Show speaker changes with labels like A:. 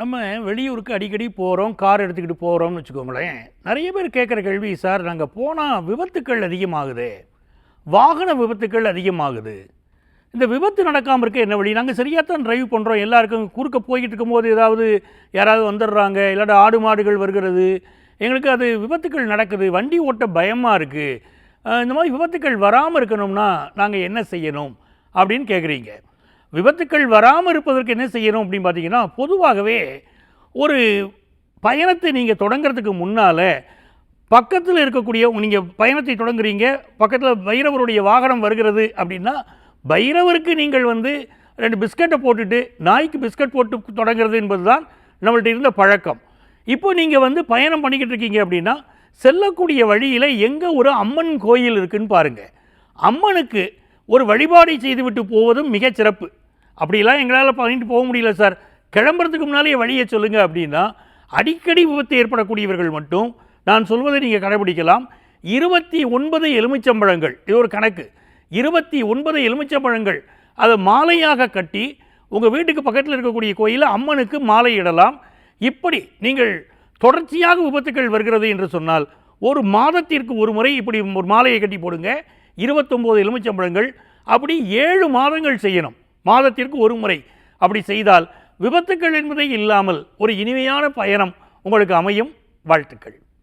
A: நம்ம வெளியூருக்கு அடிக்கடி போகிறோம், கார் எடுத்துக்கிட்டு போகிறோம்னு வச்சுக்கோங்களேன். நிறைய பேர் கேட்குற கேள்வி, சார் நாங்கள் போனால் விபத்துக்கள் அதிகமாகுது, வாகன விபத்துக்கள் அதிகமாகுது, இந்த விபத்து நடக்காமல் இருக்க என்ன வழி? நாங்கள் சரியாக தான் ட்ரைவ் பண்ணுறோம், எல்லாருக்கும் குறுக்க போய்கிட்டு இருக்கும்போது யாராவது வந்துடுறாங்க, இல்லாட்ட ஆடு மாடுகள் வருகிறது, எங்களுக்கு அது விபத்துக்கள் நடக்குது, வண்டி ஓட்ட பயமாக இருக்குது, இந்த மாதிரி விபத்துக்கள் வராமல் இருக்கணும்னா நாங்கள் என்ன செய்யணும் அப்படின்னு கேட்குறீங்க. விபத்துக்கள் வராமல் இருப்பதற்கு என்ன செய்யணும் அப்படின்னு பார்த்தீங்கன்னா, பொதுவாகவே ஒரு பயணத்தை நீங்கள் தொடங்கிறதுக்கு முன்னால் பக்கத்தில் இருக்கக்கூடிய நீங்கள் பயணத்தை தொடங்குறீங்க, பக்கத்தில் பைரவருடைய வாகனம் வருகிறது அப்படின்னா, பைரவருக்கு நீங்கள் 2 பிஸ்கட்டை போட்டுட்டு நாய்க்கு பிஸ்கட் போட்டு தொடங்கிறது என்பது தான் நம்மள்ட்ட இருந்த பழக்கம். இப்போ நீங்கள் பயணம் பண்ணிக்கிட்டு இருக்கீங்க அப்படின்னா, செல்லக்கூடிய வழியில் எங்கே ஒரு அம்மன் கோயில் இருக்குதுன்னு பாருங்கள். அம்மனுக்கு ஒரு வழிபாடை செய்துவிட்டு போவதும் மிகச் சிறப்பு. அப்படிலாம் எங்களால் பண்ணிட்டு போக முடியல சார், கிளம்புறதுக்கு முன்னாலே வழியை சொல்லுங்கள் அப்படின்னா, அடிக்கடி விபத்து ஏற்படக்கூடியவர்கள் மட்டும் நான் சொல்வதை நீங்கள் கடைபிடிக்கலாம். 29 எலுமிச்சம்பழங்கள், இது ஒரு கணக்கு, 29 எலுமிச்சம்பழங்கள் அதை மாலையாக கட்டி உங்கள் வீட்டுக்கு பக்கத்தில் இருக்கக்கூடிய கோயிலில் அம்மனுக்கு மாலை இடலாம். இப்படி நீங்கள் தொடர்ச்சியாக விபத்துக்கள் வருகிறது என்று சொன்னால், ஒரு மாதத்திற்கு ஒரு முறை இப்படி ஒரு மாலையை கட்டி போடுங்க. 29 எலுமிச்சம்பழங்கள், அப்படி 7 மாதங்கள் செய்யணும், மாதத்திற்கு ஒரு முறை. அப்படி செய்தால் விபத்துக்கள் என்பதே இல்லாமல் ஒரு இனிமையான பயணம் உங்களுக்கு அமையும். வாழ்த்துக்கள்.